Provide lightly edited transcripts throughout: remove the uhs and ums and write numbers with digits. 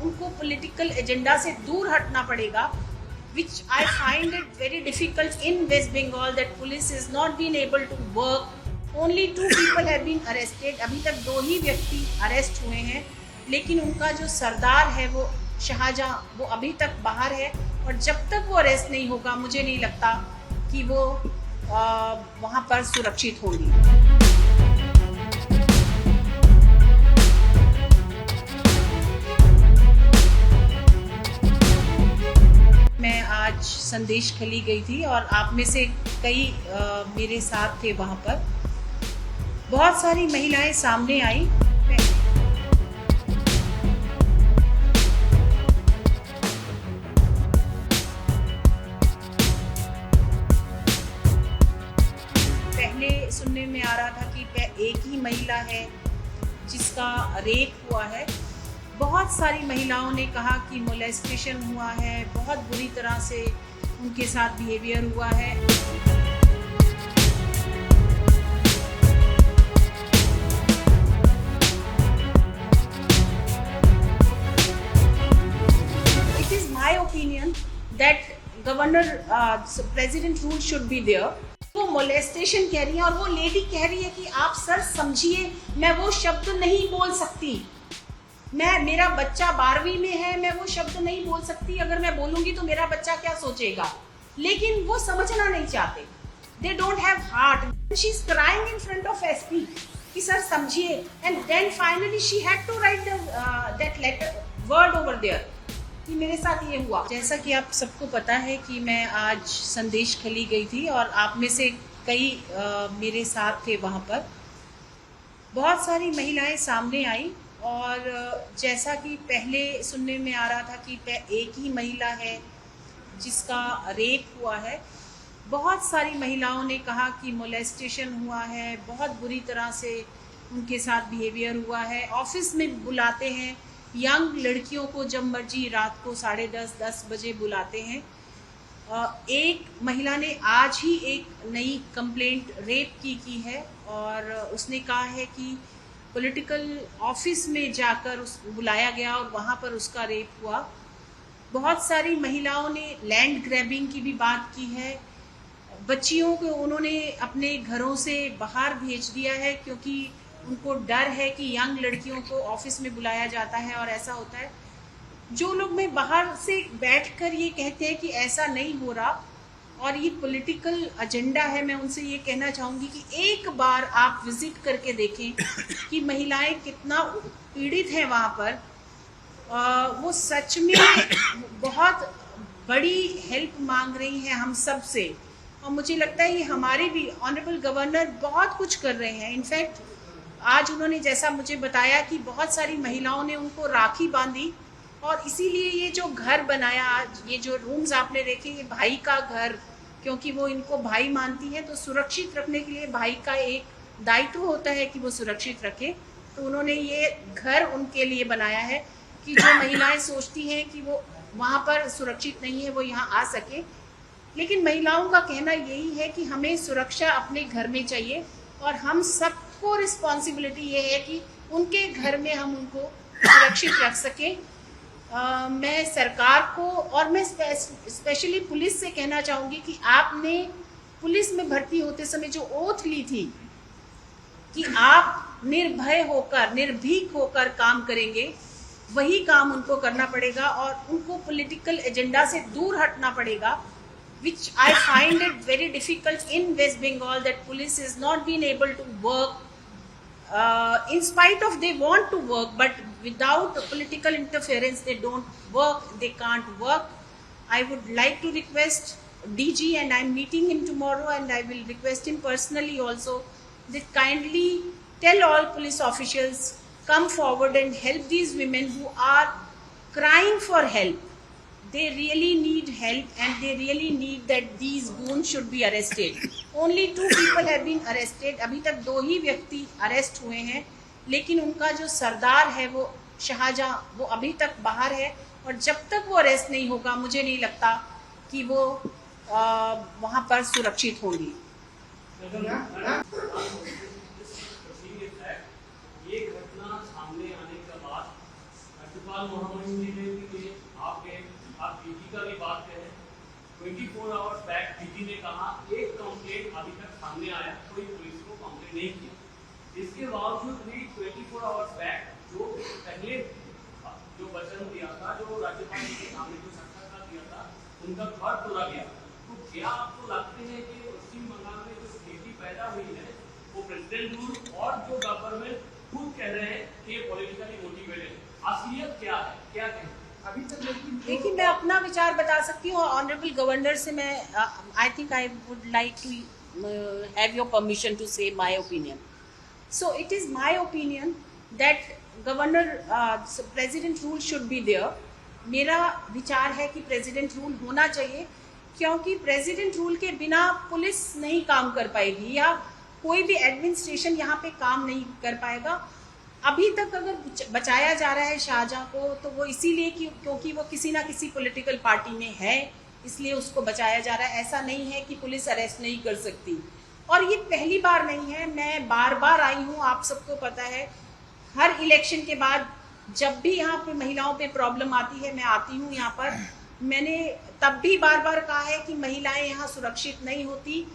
उनको political agenda से दूर हटना पड़ेगा, which I find it very difficult in West Bengal that police is not been able to work. Only 2 people have been arrested. अभी तक 2 ही व्यक्ति अरेस्ट हुए हैं, लेकिन उनका जो सरदार है वो शाहजहां, वो अभी तक बाहर है और जब तक वो अरेस्ट नहीं होगा मुझे नहीं लगता कि वो वहाँ पर सुरक्षित होंगी। मैं आज संदेश खली गई थी और आप में से कई मेरे साथ थे वहाँ पर। बहुत सारी महिलाएं सामने आई। पहले सुनने में आ रहा था कि एक ही महिला है जिसका रेप हुआ है। बहुत सारी महिलाओं ने कहा कि मोलेस्टेशन हुआ है, बहुत बुरी तरह से उनके साथ बिहेवियर हुआ है। It is my opinion that governor, president rule should be there. वो मोलेस्टेशन कह रही है और वो लेडी कह रही है कि आप सर समझिए, मैं वो शब्द नहीं बोल सकती, मेरा बच्चा 12वीं में है, मैं वो शब्द नहीं बोल सकती, अगर मैं बोलूंगी तो मेरा बच्चा क्या सोचेगा। लेकिन वो समझना नहीं चाहते, they don't have heart. She is crying in front of SP कि सर समझिए, and then finally she had to write that letter word over there कि मेरे साथ ये हुआ। जैसा कि आप सबको पता है कि मैं आज संदेश खली गई थी और आप में से कई मेरे साथ थे वहाँ पर। बहुत सारी महिलाएं सामने आई और जैसा कि पहले सुनने में आ रहा था कि एक ही महिला है जिसका रेप हुआ है। बहुत सारी महिलाओं ने कहा कि मोलेस्टेशन हुआ है, बहुत बुरी तरह से उनके साथ बिहेवियर हुआ है। ऑफिस में बुलाते हैं यंग लड़कियों को, जब मर्जी रात को 10:30-10 बजे बुलाते हैं। एक महिला ने आज ही एक नई कंप्लेंट रेप की है और उसने कहा है कि पॉलिटिकल ऑफिस में जाकर बुलाया गया और वहाँ पर उसका रेप हुआ। बहुत सारी महिलाओं ने लैंड ग्रैबिंग की भी बात की है। बच्चियों को उन्होंने अपने घरों से बाहर भेज दिया है क्योंकि उनको डर है कि यंग लड़कियों को ऑफिस में बुलाया जाता है और ऐसा होता है। जो लोग मैं बाहर से बैठकर ये कहते हैं कि ऐसा नहीं हो रहा और ये पॉलिटिकल एजेंडा है, मैं उनसे ये कहना चाहूँगी कि एक बार आप विजिट करके देखें कि महिलाएं कितना पीड़ित हैं वहाँ पर। वो सच में बहुत बड़ी हेल्प मांग रही हैं हम सब से और मुझे लगता है ये हमारे भी ऑनरेबल गवर्नर बहुत कुछ कर रहे हैं। इनफैक्ट आज उन्होंने जैसा मुझे बताया कि बहुत सारी महिलाओं ने उनको राखी बांधी और इसीलिए ये जो घर बनाया, आज ये जो रूम्स आपने देखे, ये भाई का घर, क्योंकि वो इनको भाई मानती है तो सुरक्षित रखने के लिए भाई का एक दायित्व होता है कि वो सुरक्षित रखे। तो उन्होंने ये घर उनके लिए बनाया है कि जो महिलाएं सोचती हैं कि वो वहाँ पर सुरक्षित नहीं है वो यहाँ आ सके। लेकिन महिलाओं का कहना यही है कि हमें सुरक्षा अपने घर में चाहिए और हम सबको रिस्पॉन्सिबिलिटी ये है कि उनके घर में हम उनको सुरक्षित रख सकें। मैं सरकार को और मैं स्पेशली पुलिस से कहना चाहूँगी कि आपने पुलिस में भर्ती होते समय जो ओथ ली थी कि आप निर्भय होकर, निर्भीक होकर काम करेंगे, वही काम उनको करना पड़ेगा और उनको पॉलिटिकल एजेंडा से दूर हटना पड़ेगा। Which I find it very difficult in West Bengal that police is not being able to work. In spite of they want to work, but without political interference they don't work, they can't work. I would like to request DG, and I'm meeting him tomorrow, and I will request him personally also that kindly tell all police officials, come forward and help these women who are crying for help. They really need help and they really need that these goons should be arrested. Only 2 people have been arrested. अभी तक 2 ही व्यक्ति arrest हुए हैं, लेकिन उनका जो सरदार है वो शाहजहां, वो अभी तक बाहर है और जब तक वो अरेस्ट नहीं होगा मुझे नहीं लगता कि वो वहाँ पर सुरक्षित होंगी। ये घटना सामने आने के बाद आप पीजी का भी बात करें, 24 आवर्स बैक पीजी ने कहा एक कंप्लेंट अभी तक सामने आया, कोई पुलिस को कंप्लेंट नहीं किया। इसके बावजूद भी 24 आवर्स बैक जो पहले जो वचन दिया था, जो राज्यपाल के सामने जो साक्षात्कार दिया था, उनका घर तोड़ा गया। तो क्या आपको लगते हैं कि पश्चिम बंगाल में जो स्थिति पैदा हुई है वो प्रेसिडेंट रूल और जो गवर्नमेंट खुद कह रहे हैं कि पॉलिटिकली मोटिवेटेड, असलियत क्या है, क्या कहें? अभी तक देखिए, मैं अपना विचार बता सकती हूँ। ऑनरेबल गवर्नर से मैं I think I would like to have your permission to say my opinion. So it is my opinion that governor president rule should be there. मेरा विचार है कि प्रेसिडेंट रूल होना चाहिए, क्योंकि प्रेसिडेंट रूल के बिना पुलिस नहीं काम कर पाएगी या कोई भी एडमिनिस्ट्रेशन यहाँ पे काम नहीं कर पाएगा। अभी तक अगर बचाया जा रहा है शाहजहां को, तो वो इसीलिए क्योंकि वो किसी ना किसी पॉलिटिकल पार्टी में है, इसलिए उसको बचाया जा रहा है। ऐसा नहीं है कि पुलिस अरेस्ट नहीं कर सकती। और ये पहली बार नहीं है, मैं बार बार आई हूँ, आप सबको पता है। हर इलेक्शन के बाद जब भी यहाँ पे महिलाओं पे प्रॉब्लम आती है, मैं आती हूँ यहाँ पर। मैंने तब भी बार बार कहा है कि महिलाएं यहाँ सुरक्षित नहीं होती।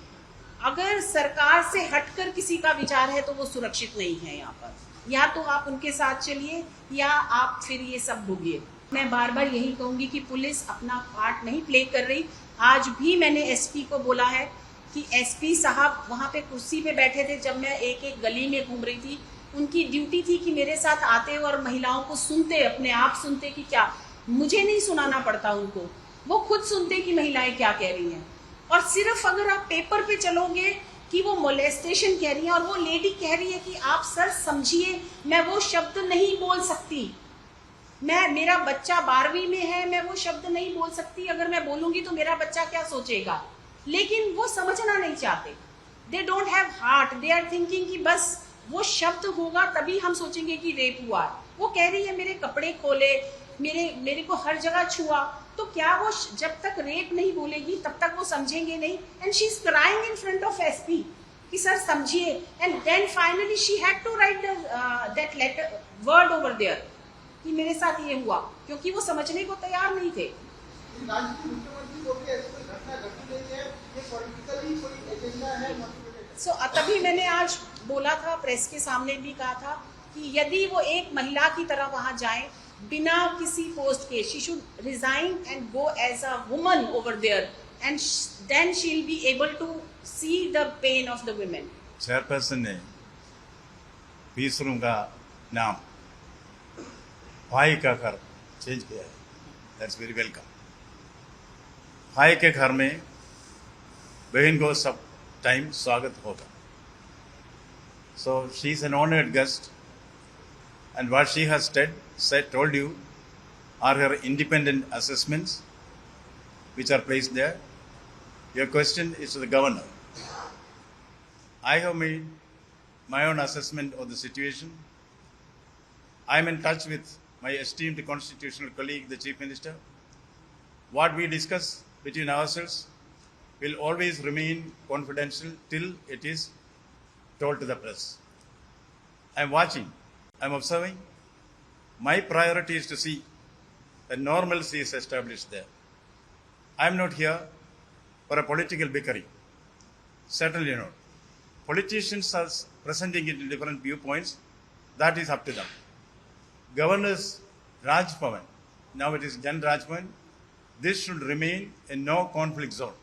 अगर सरकार से हटकर किसी का विचार है तो वो सुरक्षित नहीं है यहाँ पर। या तो आप उनके साथ चलिए या आप फिर ये सब भोगिए। मैं बार बार यही कहूँगी कि पुलिस अपना पार्ट नहीं प्ले कर रही। आज भी मैंने एसपी को बोला है कि एसपी साहब वहाँ पे कुर्सी पे बैठे थे जब मैं एक एक गली में घूम रही थी। उनकी ड्यूटी थी कि मेरे साथ आते और महिलाओं को सुनते, अपने आप सुनते कि क्या, मुझे नहीं सुनाना पड़ता उनको, वो खुद सुनते कि महिलाएं क्या कह रही हैं। और सिर्फ अगर आप पेपर पे चलोगे कि वो मोलेस्टेशन कह रही है और वो लेडी कह रही है कि आप सर समझिए, मैं वो शब्द नहीं बोल सकती, मेरा बच्चा 12वीं में है, मैं वो शब्द नहीं बोल सकती। अगर मैं बोलूंगी तो मेरा बच्चा क्या सोचेगा। लेकिन वो समझना नहीं चाहते। They don't have heart. They are thinking कि बस वो शब्द होगा तभी हम सोचेंगे कि रेप हुआ। वो कह रही है मेरे कपड़े खोले, मेरे को हर जगह छुआ। तो क्या वो जब तक रेप नहीं बोलेगी तब तक वो समझेंगे नहीं। And she is crying in front of SP कि सर समझिए। And then finally she had to write that letter word over there कि मेरे साथ ये हुआ, क्योंकि वो समझने को तैयार नहीं थे। तभी मैंने आज बोला था, प्रेस के सामने भी कहा था कि यदि वो एक महिला की तरह वहां जाए बिना किसी पोस्ट के, she should resign and go as a woman over there, and then she'll be able to see the pain of the women. Chairperson ने पीस रूम का नाम भाई का घर चेंज किया है। That's very welcome. भाई के घर में बहन को सब टाइम स्वागत होगा। So she is an honored guest, and what she has told you are her independent assessments which are placed there. Your question is to the governor. I have made my own assessment of the situation. I am in touch with my esteemed constitutional colleague, the Chief Minister. What we discuss between ourselves will always remain confidential till it is told to the press. I am watching, I am observing. My priority is to see that normalcy is established there. I am not here for a political bickering. Certainly not. Politicians are presenting it in different viewpoints. That is up to them. Governor's Raj Bhavan, now it is Jan Raj Bhavan, this should remain a no conflict zone.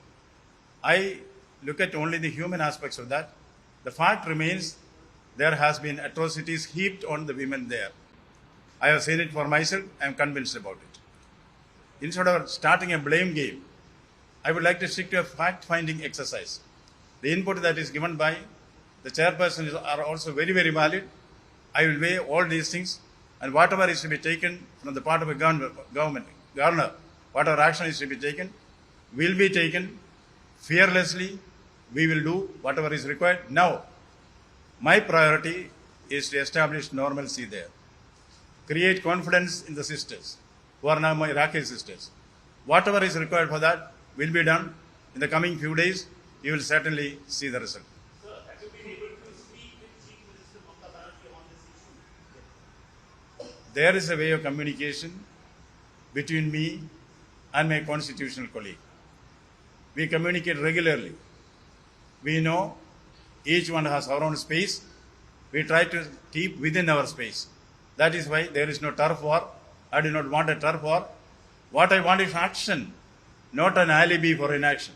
I look at only the human aspects of that. The fact remains there has been atrocities heaped on the women there. I have seen it for myself. I am convinced about it. Instead of starting a blame game, I would like to stick to a fact-finding exercise. The input that is given by the chairperson are also very, very valid. I will weigh all these things, and whatever is to be taken from the part of a governor, whatever action is to be taken, will be taken fearlessly. We will do whatever is required. Now, my priority is to establish normalcy there. Create confidence in the sisters, who are now my Iraqi sisters. Whatever is required for that will be done. In the coming few days, you will certainly see the result. Sir, have you been able to speak with Chief Minister Mamata Banerjee on this issue? There is a way of communication. between me and my constitutional colleague. We communicate regularly. We know each one has our own space. We try to keep within our space. That is why there is no turf war. I do not want a turf war. What I want is action, not an alibi for inaction.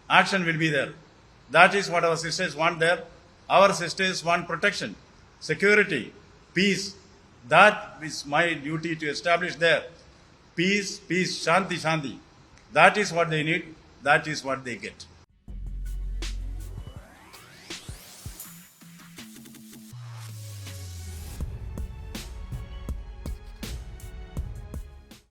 Action will be there. That is what our sisters want there. Our sisters want protection, security, peace. That is my duty to establish there. Peace, peace, shanti, shanti. That is what they need. That is what they get.